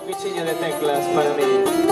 diseño de teclas para mí.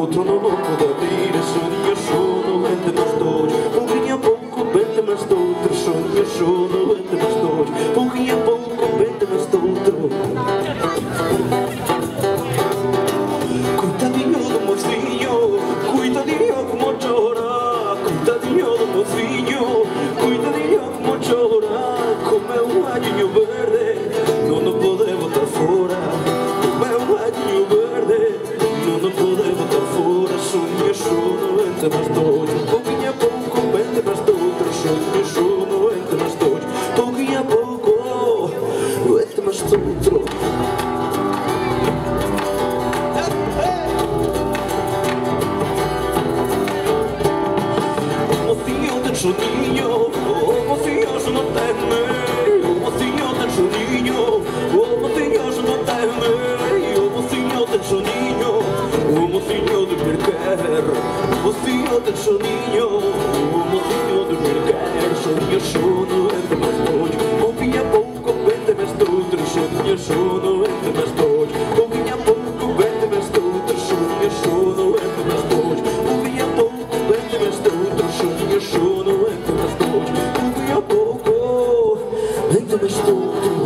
outro não pode abrir. Sonho sono entre nós dois, pouquinho a pouco vente mais de outro. Sonho sono entre nós dois, pouquinho a pouco vente mais de outro. Coitadinho do mocinho, coitadinho como chora. Coitadinho do mocinho, coitadinho como chora. Como é um radinho verde, não pode botar fora. Como é um radinho verde, não pode botar fora. Sonho sono entre nós dois, pouquinho a pouco vente mais de outro. Sonho sono entre nós dois, pouquinho a pouco vente mais de outro. Soninho, oh mocinho, não teme. Oh mocinho, tem soninho. Oh mocinho, não teme. Oh mocinho, tem soninho. Oh mocinho de me quer. Oh mocinho, tem soninho. Oh mocinho de me quer. Sonho sono entre nós dois, pouquinho a pouco vente mais de outro. Sonho sono entre nós dois, pouquinho a pouco vente mais de outro. Sonho sono entre nós dois, pouquinho a pouco vente mais de outro. Sonho sono entre nós dois, pouquinho a pouco vente mais de outro.